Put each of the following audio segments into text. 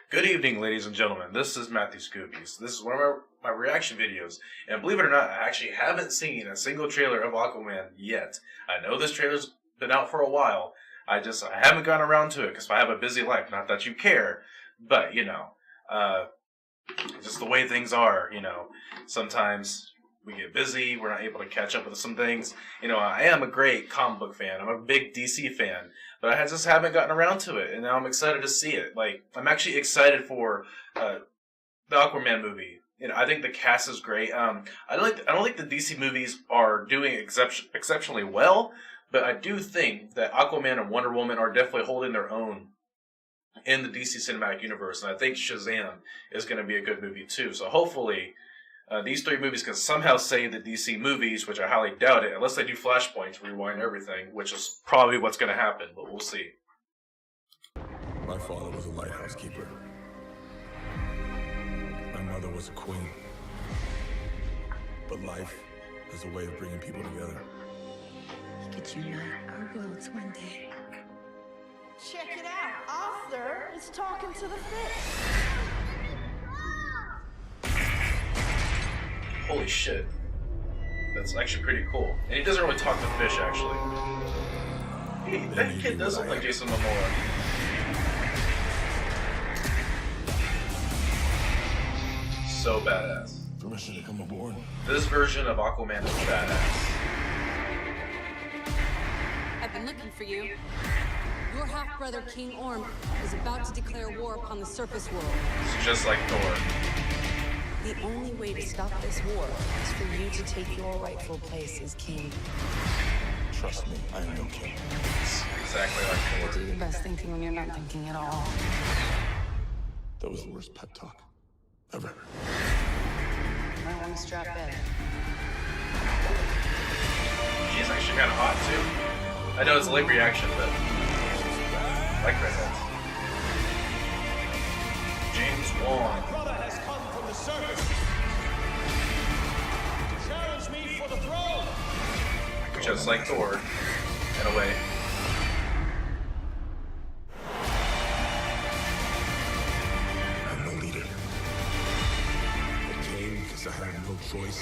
Good evening, ladies and gentlemen. This is Matthew Scoobies. This is one of my reaction videos, and believe it or not, I actually haven't seen a single trailer of Aquaman yet. I know this trailer's been out for a while. I haven't gotten around to it because I have a busy life. Not that you care, but just the way things are. Sometimes we get busy. We're not able to catch up with some things. I am a great comic book fan. I'm a big DC fan. But I just haven't gotten around to it, and now I'm excited to see it. I'm actually excited for the Aquaman movie. I think the cast is great. I don't think the DC movies are doing exceptionally well, but I do think that Aquaman and Wonder Woman are definitely holding their own in the DC cinematic universe, and I think Shazam is going to be a good movie too. So hopefully, these three movies can somehow save the DC movies, which I highly doubt it, unless they do Flashpoint to rewind everything, which is probably what's going to happen, but we'll see. My father was a lighthouse keeper. My mother was a queen. But life is a way of bringing people together. We could unite our worlds one day. Check it out, Arthur is talking to the fish. Holy shit. That's actually pretty cool. And he doesn't really talk to fish, actually. Hey, that kid does look like Jason Momoa. So badass. Permission to come aboard. This version of Aquaman is badass. I've been looking for you. Your half-brother, King Orm, is about to declare war upon the surface world. It's just like Thor. The only way to stop this war is for you to take your rightful place as king. Trust me, I am no king. It's exactly like Thor. Do your best thinking when you're not thinking at all. That was the worst pep talk ever. I want to strap in. She's actually kind of hot, too. I know it's a late reaction, but I like redheads. James Wan. Brother has come from the surface to challenge me for the throne. Just like Thor, in a way. I'm no leader. I came because I had no choice.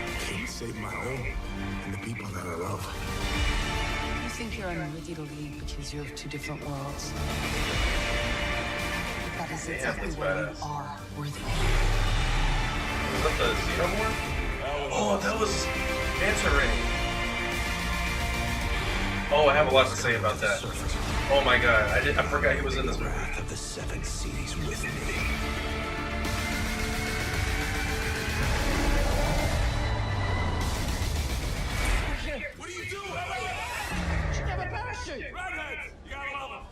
I came to save my home and the people that I love. You think you're unworthy to lead because you're of two different worlds. That is exactly that's why you badass. are worthy. Was that the Xenomorph? Oh, that was Manta Ray. Oh, I have a lot to say about that. Oh my god, I forgot he was in this movie. Wrath of the seven seas with me. What are you doing? Should have a parachute. Redheads! You gotta love them.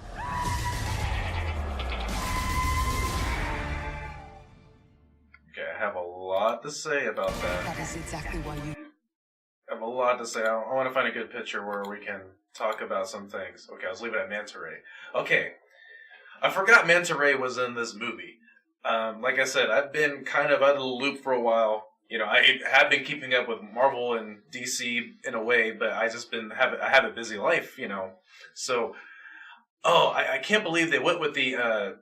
Okay, I have a lot to say about that. That is exactly why you... I have a lot to say. I want to find a good picture where we can talk about some things. Okay, I was leaving it at Manta Ray. Okay, I forgot Manta Ray was in this movie. Like I said, I've been kind of out of the loop for a while. I have been keeping up with Marvel and DC in a way, but I have a busy life, So, I can't believe they went with the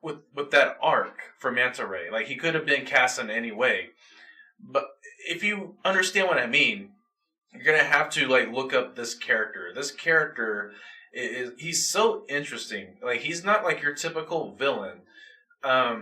with that arc for Manta Ray. Like, he could have been cast in any way, but if you understand what I mean, you're gonna have to look up this character. This character he's so interesting. Like, he's not like your typical villain. I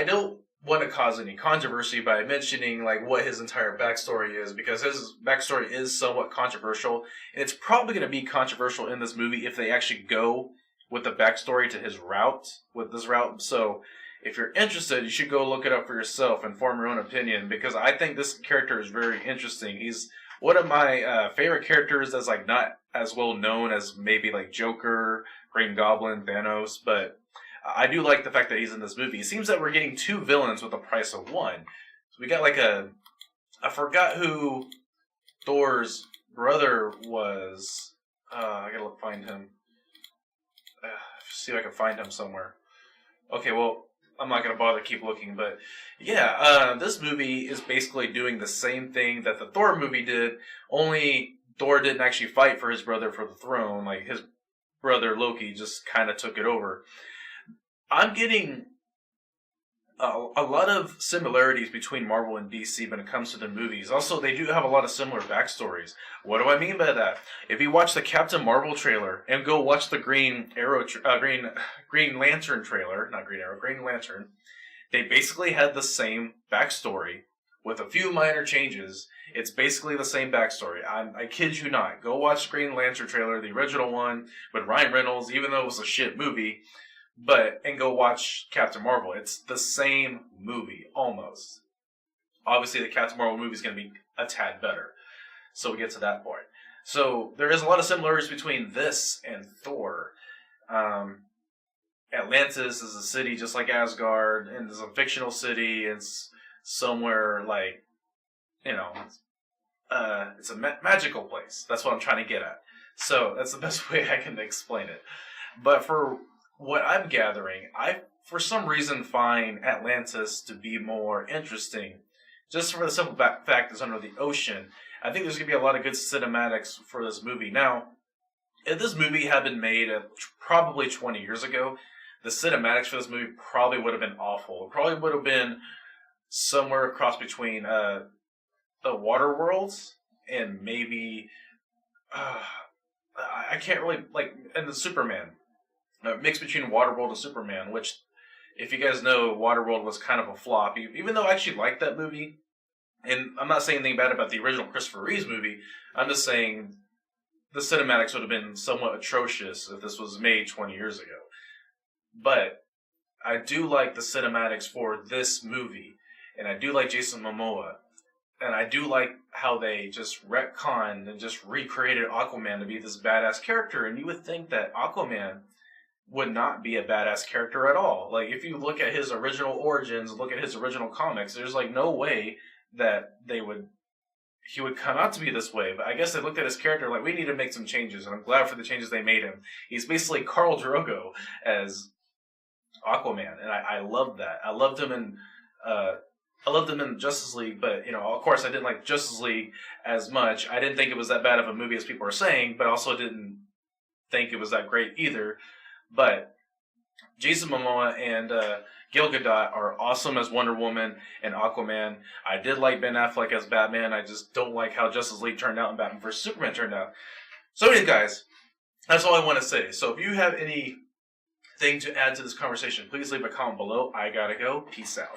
don't want to cause any controversy by mentioning what his entire backstory is, because his backstory is somewhat controversial, and it's probably going to be controversial in this movie if they actually go with the backstory to his route, with this route. So if you're interested, you should go look it up for yourself and form your own opinion, because I think this character is very interesting. He's one of my favorite characters that's not as well known as maybe Joker, Green Goblin, Thanos, but I do like the fact that he's in this movie. It seems that we're getting two villains with the price of one. So we got I forgot who Thor's brother was. I gotta find him. See if I can find him somewhere. Okay, well, I'm not gonna bother to keep looking, but yeah, this movie is basically doing the same thing that the Thor movie did, only Thor didn't actually fight for his brother for the throne. His brother Loki just kind of took it over. I'm getting a lot of similarities between Marvel and DC when it comes to the movies. Also, they do have a lot of similar backstories. What do I mean by that? If you watch the Captain Marvel trailer and go watch the Green Lantern trailer, not Green Arrow, Green Lantern, they basically had the same backstory with a few minor changes. It's basically the same backstory. I kid you not. Go watch Green Lantern trailer, the original one with Ryan Reynolds, even though it was a shit movie. And go watch Captain Marvel. It's the same movie, almost. Obviously, the Captain Marvel movie is going to be a tad better. So we get to that point. So there is a lot of similarities between this and Thor. Atlantis is a city just like Asgard, and it's a fictional city. It's somewhere like, it's a magical place. That's what I'm trying to get at. So that's the best way I can explain it. But for what I'm gathering, I, for some reason, find Atlantis to be more interesting. Just for the simple fact it's under the ocean. I think there's going to be a lot of good cinematics for this movie. Now, if this movie had been made probably 20 years ago, the cinematics for this movie probably would have been awful. It probably would have been somewhere across between the Water Worlds and maybe... I can't really... and the Superman. Mix between Waterworld and Superman, which, if you guys know, Waterworld was kind of a flop. Even though I actually liked that movie, and I'm not saying anything bad about the original Christopher Reeves movie, I'm just saying the cinematics would have been somewhat atrocious if this was made 20 years ago. But I do like the cinematics for this movie, and I do like Jason Momoa, and I do like how they just retconned and just recreated Aquaman to be this badass character, and you would think that Aquaman would not be a badass character at all. Like, if you look at his original origins, look at his original comics, there's no way that he would come out to be this way. But I guess they looked at his character like, we need to make some changes, and I'm glad for the changes they made him. He's basically Khal Drogo as Aquaman, and I love that. I loved him in Justice League, but of course I didn't like Justice League as much. I didn't think it was that bad of a movie as people are saying, but also didn't think it was that great either. But Jason Momoa and Gal Gadot are awesome as Wonder Woman and Aquaman. I did like Ben Affleck as Batman. I just don't like how Justice League turned out and Batman vs. Superman turned out. So anyway, guys, that's all I want to say. So if you have anything to add to this conversation, please leave a comment below. I gotta go. Peace out.